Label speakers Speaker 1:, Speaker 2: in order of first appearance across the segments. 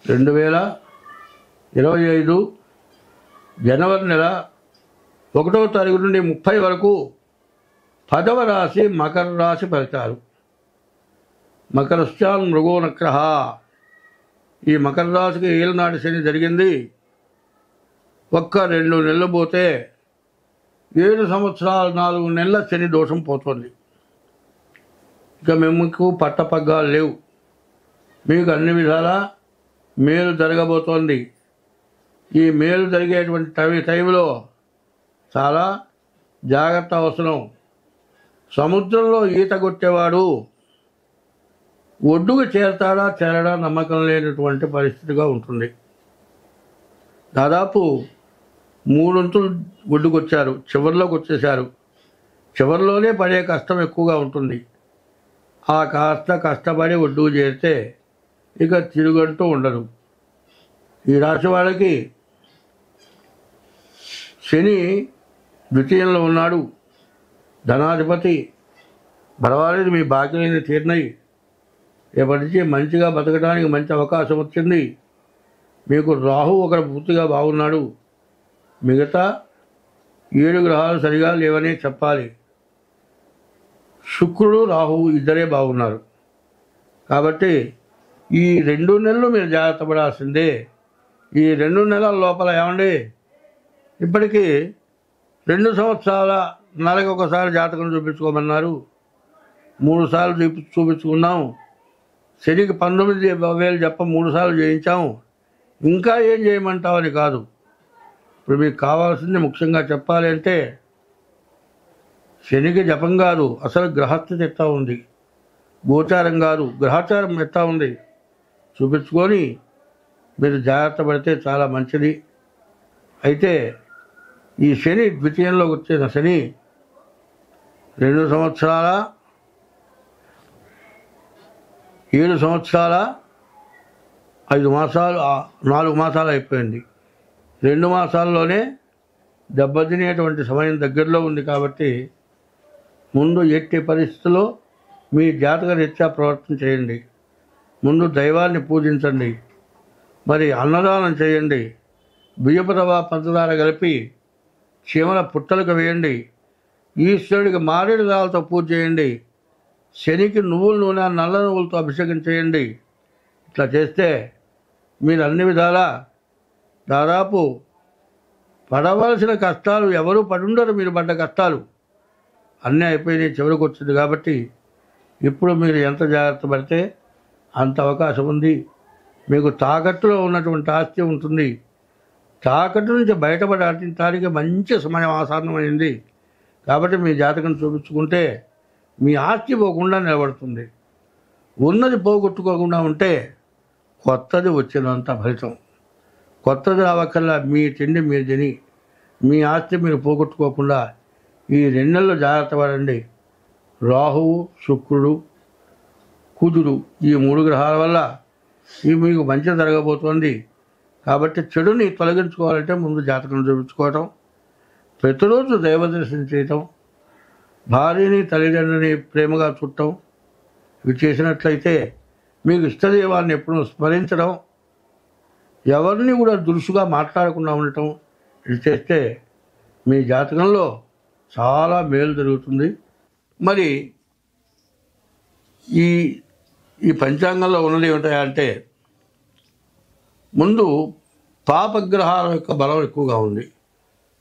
Speaker 1: 2025 జనవరి నెల 1వ తారీఖు నుండి 30 వరకు 10వ రాశి మకర రాశి ఫలితాలు. మకరశ్చాన్ మృగో నక్రః. ఈ మకర రాశికి ఏలనాటి శని జరిగింది. 2 నెలలు పోతే 7 సంవత్సరాలు 4 నెలల శని దోషం పోతుంది. ఇక మీకు పట్టపగ్గాలు లేవు. మీకు అన్ని విధాలా మేలు జరగబోతోంది. ఈ మేలు జరిగేటువంటి టైంలో చాలా జాగ్రత్త అవసరం. సముద్రంలో ఈత కొట్టేవాడు ఒడ్డుకు చేరడా నమ్మకం లేనటువంటి పరిస్థితిగా ఉంటుంది. దాదాపు 3 వంతులు ఒడ్డుకొచ్చారు, చివరిలోకి వచ్చేశారు. చివరిలోనే పడే కష్టం ఎక్కువగా ఉంటుంది. ఆ కష్టపడి ఒడ్డుకు చేరితే ఇక తిరుగంటూ ఉండదు. ఈ రాశి వాళ్ళకి శని ద్వితీయంలో ఉన్నాడు. ధనాధిపతి. పర్వాలేదు, మీ బాకీలైన తీరినాయి. రేపటి నుంచి మంచిగా బతకడానికి మంచి అవకాశం వచ్చింది. మీకు రాహు ఒకరు పూర్తిగా బాగున్నాడు. మిగతా 7 గ్రహాలు సరిగా లేవనే చెప్పాలి. శుక్రుడు రాహువు ఇద్దరే బాగున్నారు. కాబట్టి ఈ 2 నెలలు మీరు జాగ్రత్త పడాల్సిందే. ఈ 2 నెలల లోపల ఏమండి, ఇప్పటికీ 2 సంవత్సరాల నెలకు ఒకసారి జాతకం చూపించుకోమన్నారు. 3 సార్లు చూపించుకున్నాం. శనికి 19,000 చెప్ప 3 సార్లు చేయించాము. ఇంకా ఏం చేయమంటావని కాదు. ఇప్పుడు మీకు కావాల్సింది ముఖ్యంగా చెప్పాలి అంటే శనికి జపం కాదు, అసలు గ్రహస్థితి ఎట్లా ఉంది, గోచారం కాదు, గ్రహచారం ఎట్లా ఉంది చూపించుకొని మీరు జాగ్రత్త పడితే చాలా మంచిది. అయితే ఈ శని ద్వితీయంలోకి వచ్చిన శని 2 సంవత్సరాల 7 సంవత్సరాల 5 మాసాలు 4 మాసాలు అయిపోయింది. 2 మాసాల్లోనే దెబ్బతినేటువంటి సమయం దగ్గరలో ఉంది. కాబట్టి ముందు ఎట్టి పరిస్థితుల్లో మీ జాతక రీత్యా ప్రవర్తన చేయండి. ముందు దైవాన్ని పూజించండి. మరి అన్నదానం చేయండి. బియ్యపు రవ్వ పంచదార కలిపి చీమల పుట్టలకు వేయండి. ఈశ్వరుడికి మారేడు దాలతో పూజ చేయండి. శనికి నువ్వుల నూనె నల్ల నువ్వులతో అభిషేకం చేయండి. ఇట్లా చేస్తే మీరు అన్ని విధాలా దాదాపు పడవలసిన కష్టాలు ఎవరు పడుండరు. మీరు పడ్డ కష్టాలు అన్నీ అయిపోయినాయి, చివరికి వచ్చింది. కాబట్టి ఇప్పుడు మీరు ఎంత జాగ్రత్త పడితే అంత అవకాశం ఉంది. మీకు తాకట్టులో ఉన్నటువంటి ఆస్తి ఉంటుంది. తాకట్టు నుంచి బయటపడటానికి మంచి సమయం ఆసన్నమైంది. కాబట్టి మీ జాతకం చూపించుకుంటే మీ ఆస్తి పోకుండా నిలబడుతుంది. ఉన్నది పోగొట్టుకోకుండా ఉంటే కొత్తది వచ్చినంత ఫలితం. కొత్తది రావక్కల్లా మీ తిండి మీరు తిని మీ ఆస్తి మీరు పోగొట్టుకోకుండా ఈ 2 నెలలు జాగ్రత్త పడండి. రాహువు, శుక్రుడు, కుజుడు ఈ 3 గ్రహాల వల్ల మీకు మంచి జరగబోతోంది. కాబట్టి చెడుని తొలగించుకోవాలంటే ముందు జాతకం చూపించుకోవటం, ప్రతిరోజు దైవ దర్శనం చేయటం, భార్యని తల్లిదండ్రులని ప్రేమగా చుట్టం, ఇవి చేసినట్లయితే మీకు ఇష్టదైవాన్ని ఎప్పుడూ స్మరించడం, ఎవరిని కూడా దురుసుగా మాట్లాడకుండా ఉండటం, ఇది చేస్తే మీ జాతకంలో చాలా మేలు జరుగుతుంది. మరి ఈ పంచాంగంలో ఉన్నది ఏమిటంటే ముందు పాపగ్రహాల యొక్క బలం ఎక్కువగా ఉంది,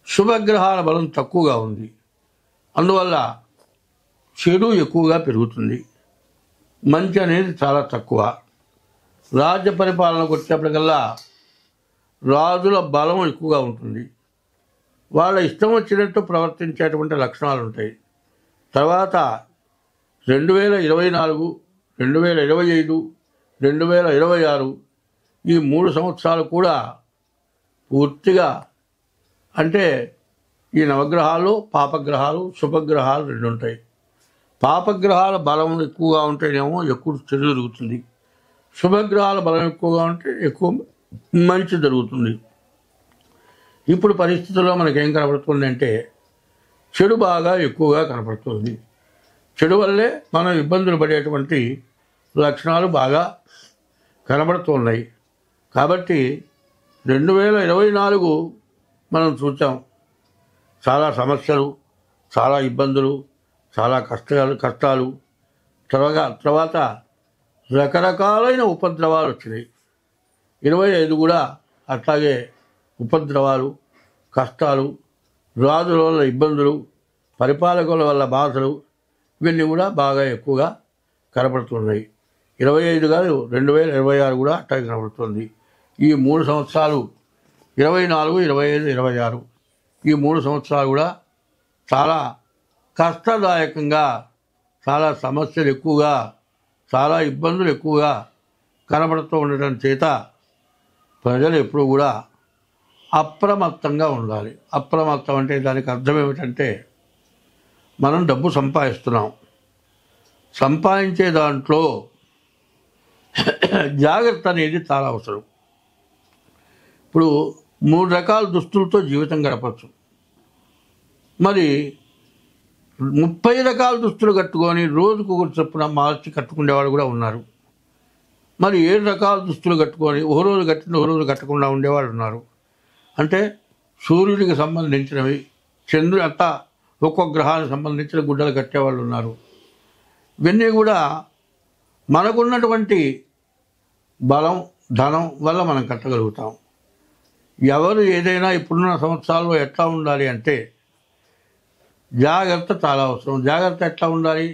Speaker 1: శుభగ్రహాల బలం తక్కువగా ఉంది. అందువల్ల చెడు ఎక్కువగా పెరుగుతుంది, మంచి అనేది చాలా తక్కువ. రాజ్య పరిపాలనకు వచ్చేప్పటికల్లా రాజుల బలం ఎక్కువగా ఉంటుంది. వాళ్ళ ఇష్టం వచ్చినట్టు ప్రవర్తించేటువంటి లక్షణాలు ఉంటాయి. తర్వాత 2024, 2025, 2026 ఈ 3 సంవత్సరాలు కూడా పూర్తిగా అంటే ఈ నవగ్రహాలు, పాపగ్రహాలు, శుభగ్రహాలు 2 ఉంటాయి. పాపగ్రహాల బలం ఎక్కువగా ఉంటేనేమో ఎక్కువ చెడు జరుగుతుంది. శుభగ్రహాల బలం ఎక్కువగా ఉంటే ఎక్కువ మంచి జరుగుతుంది. ఇప్పుడు పరిస్థితుల్లో మనకేం కనపడుతుంది అంటే చెడు బాగా ఎక్కువగా కనపడుతుంది. చెడు వల్లే మనం ఇబ్బందులు పడేటువంటి లక్షణాలు బాగా కనబడుతున్నాయి. కాబట్టి 2024 మనం చూసాం. చాలా సమస్యలు, చాలా ఇబ్బందులు, చాలా కష్టాలు తర్వాత రకరకాలైన ఉపద్రవాలు వచ్చినాయి. 25 కూడా అట్లాగే ఉపద్రవాలు, కష్టాలు, రాజుల వల్ల ఇబ్బందులు, పరిపాలకుల వల్ల బాధలు, ఇవన్నీ కూడా బాగా ఎక్కువగా కనపడుతున్నాయి. 25 కాదు, 2026 కూడా అట్లాగే కనపడుతుంది. ఈ 3 సంవత్సరాలు 24, 25, 26 ఈ 3 సంవత్సరాలు కూడా చాలా కష్టదాయకంగా, చాలా సమస్యలు ఎక్కువగా, చాలా ఇబ్బందులు ఎక్కువగా కనబడుతూ ఉండటం చేత ప్రజలు ఎప్పుడూ కూడా అప్రమత్తంగా ఉండాలి. అప్రమత్తం అంటే దానికి అర్థం ఏమిటంటే, మనం డబ్బు సంపాదిస్తున్నాం, సంపాదించే దాంట్లో జాగ్రత్త అనేది చాలా అవసరం. ఇప్పుడు 3 రకాల దుస్తులతో జీవితం గడపచ్చు. మరి 30 రకాల దుస్తులు కట్టుకొని రోజుకు ఒకటి చొప్పున మార్చి కట్టుకునేవాళ్ళు కూడా ఉన్నారు. మరి 7 రకాల దుస్తులు కట్టుకొని ఒక రోజు కట్టిన ఒక రోజు కట్టకుండా ఉండేవాళ్ళు ఉన్నారు. అంటే సూర్యుడికి సంబంధించినవి, చంద్రుడు అట్లా ఒక్కొక్క గ్రహానికి సంబంధించిన గుడ్డలు కట్టేవాళ్ళు ఉన్నారు. ఇవన్నీ కూడా మనకున్నటువంటి బలం, ధనం వల్ల మనం కట్టగలుగుతాం. ఎవరు ఏదైనా ఇప్పుడున్న సంవత్సరాల్లో ఎట్లా ఉండాలి అంటే జాగ్రత్త చాలా అవసరం. జాగ్రత్త ఎట్లా ఉండాలి?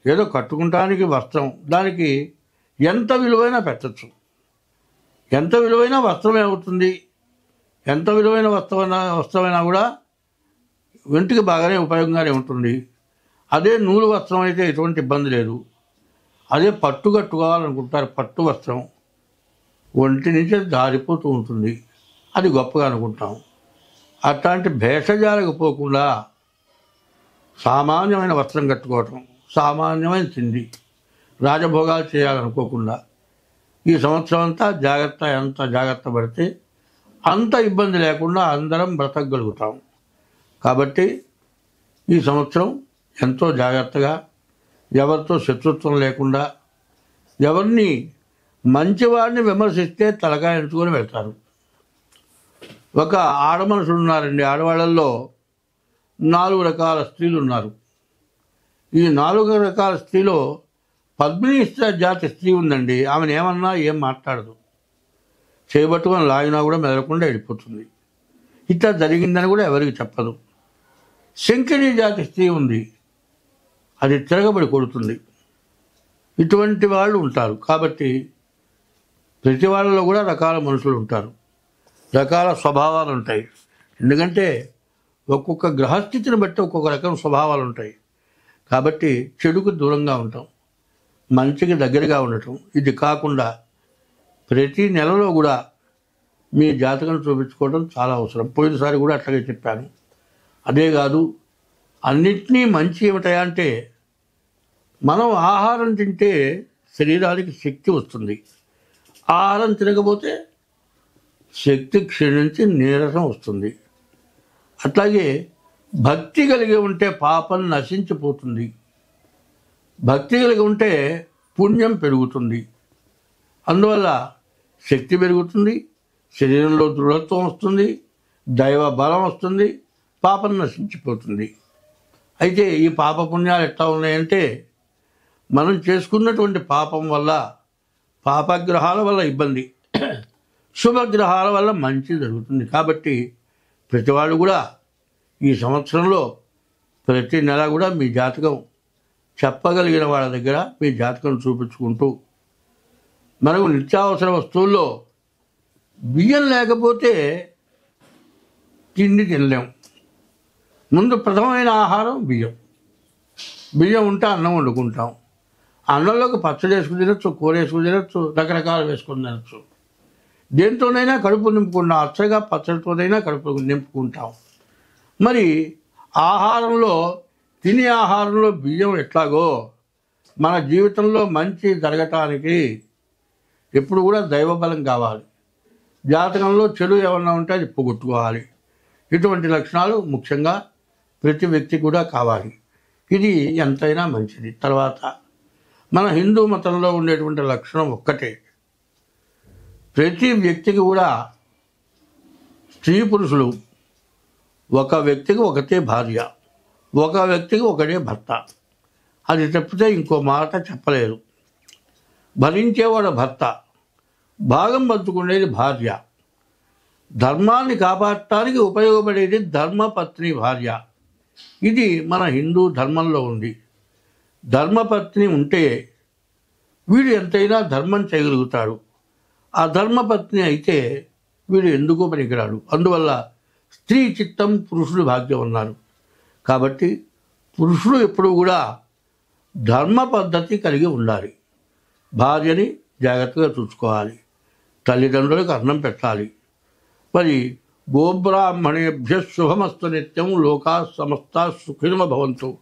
Speaker 1: ఏదో కట్టుకుంటానికి వస్త్రం, దానికి ఎంత విలువైనా పెట్టచ్చు. ఎంత విలువైన వస్త్రం ఏమవుతుంది? ఎంత విలువైన వస్త్రమైనా కూడా ఒంటికి బాగానే ఉపయోగంగానే ఉంటుంది. అదే నూలు వస్త్రం అయితే ఎటువంటి ఇబ్బంది లేదు. అదే పట్టు కట్టుకోవాలనుకుంటారు, పట్టు వస్త్రం ఒంటి నుంచి జారిపోతూ ఉంటుంది, అది గొప్పగా అనుకుంటాం. అట్లాంటి భేషజాలకు పోకుండా సామాన్యమైన వస్త్రం కట్టుకోవటం, సామాన్యమైన తిండి, రాజభోగాలు చేయాలనుకోకుండా ఈ సంవత్సరం అంతా ఎంత జాగ్రత్త పడితే అంత ఇబ్బంది లేకుండా అందరం బ్రతకగలుగుతాం. కాబట్టి ఈ సంవత్సరం ఎంతో జాగ్రత్తగా, ఎవరితో శత్రుత్వం లేకుండా, ఎవరిని మంచివాడిని విమర్శిస్తే తలకాయ ఎంచుకొని వెళ్తారు. ఒక ఆడమనుషులు ఉన్నారండి, ఆడవాళ్ళల్లో 4 రకాల స్త్రీలు ఉన్నారు. ఈ 4 రకాల స్త్రీలో పద్మిని జాతి స్త్రీ ఉందండి. ఆమెను ఏమన్నా ఏం మాట్లాడదు, చేయబట్టుకొని లాగినా కూడా మెదలకుండా వెళ్ళిపోతుంది. ఇట్లా జరిగిందని కూడా ఎవరికి చెప్పదు. శంకిని జాతి స్త్రీ ఉంది, అది తిరగబడి కొడుతుంది. ఇటువంటి వాళ్ళు ఉంటారు. కాబట్టి ప్రతి వాళ్ళలో కూడా రకాల మనుషులు ఉంటారు, రకాల స్వభావాలు ఉంటాయి. ఎందుకంటే ఒక్కొక్క గ్రహస్థితిని బట్టి ఒక్కొక్క రకం స్వభావాలు ఉంటాయి. కాబట్టి చెడుకు దూరంగా ఉంటాం, మంచికి దగ్గరగా ఉండటం. ఇది కాకుండా ప్రతి నెలలో కూడా మీ జాతకం చూపించుకోవడం చాలా అవసరం. పోయినసారి కూడా అట్లాగే చెప్పాను. అదే కాదు, అన్నిటినీ మంచి ఏమిటాయా అంటే, మనం ఆహారం తింటే శరీరానికి శక్తి వస్తుంది. ఆహారం తినకపోతే శక్తి క్షీణించి నీరసం వస్తుంది. అట్లాగే భక్తి కలిగి ఉంటే పాపం నశించిపోతుంది. భక్తి కలిగి ఉంటే పుణ్యం పెరుగుతుంది. అందువల్ల శక్తి పెరుగుతుంది, శరీరంలో దృఢత్వం వస్తుంది, దైవ బలం వస్తుంది, పాపం నశించిపోతుంది. అయితే ఈ పాప పుణ్యాలు ఎట్లా ఉన్నాయంటే, మనం చేసుకున్నటువంటి పాపం వల్ల, పాపగ్రహాల వల్ల ఇబ్బంది, శుభగ్రహాల వల్ల మంచి జరుగుతుంది. కాబట్టి ప్రతి వాళ్ళు కూడా ఈ సంవత్సరంలో ప్రతి నెల కూడా మీ జాతకం చెప్పగలిగిన వాళ్ళ దగ్గర మీ జాతకం చూపించుకుంటూ, మనకు నిత్యావసర వస్తువుల్లో బియ్యం లేకపోతే తిండి తినలేం. ముందు ప్రథమమైన ఆహారం బియ్యం. బియ్యం ఉంటే అన్నం వండుకుంటాం. అన్నంలోకి పచ్చడి వేసుకుని తినచ్చు, కూర వేసుకుని తినచ్చు, రకరకాలు వేసుకుని తినచ్చు. దేంతోనైనా కడుపు నింపుకుంటాం, అచ్చగా పచ్చడితోనైనా కడుపు నింపుకుంటాం. మరి ఆహారంలో, తినే ఆహారంలో బియ్యం ఎట్లాగో మన జీవితంలో మంచి జరగటానికి ఎప్పుడు కూడా దైవబలం కావాలి. జాతకంలో చెడు ఏమన్నా ఉంటే అది పోగొట్టుకోవాలి. ఇటువంటి లక్షణాలు ముఖ్యంగా ప్రతి వ్యక్తి కూడా కావాలి. ఇది ఎంతైనా మంచిది. తర్వాత మన హిందూ మతంలో ఉండేటువంటి లక్షణం ఒక్కటే, ప్రతి వ్యక్తికి కూడా స్త్రీ పురుషులు ఒక వ్యక్తికి ఒకటే భార్య, ఒక వ్యక్తికి ఒకటే భర్త. అది తప్పితే ఇంకో మాట చెప్పలేరు. భరించేవాడు భర్త, భాగం పంచుకునేది భార్య. ధర్మాన్ని కాపాడటానికి ఉపయోగపడేది ధర్మపత్ని భార్య. ఇది మన హిందూ ధర్మంలో ఉంది. ధర్మపత్ని ఉంటే వీడు ఎంతైనా ధర్మం చేయగలుగుతాడు. ఆ ధర్మపత్ని అయితే వీడు ఎందుకు పనికిరాడు. అందువల్ల స్త్రీ చిత్తం పురుషుడు భాగ్యం అన్నారు. కాబట్టి పురుషుడు ఎప్పుడు కూడా ధర్మ పద్ధతి కలిగి ఉండాలి. భార్యని జాగ్రత్తగా చూసుకోవాలి, తల్లిదండ్రులకు అన్నం పెట్టాలి. మరి గోబ్రాహ్మణేభ్య శుభమస్తు నిత్యం, లోకా సమస్త సుఖినో భవంతు.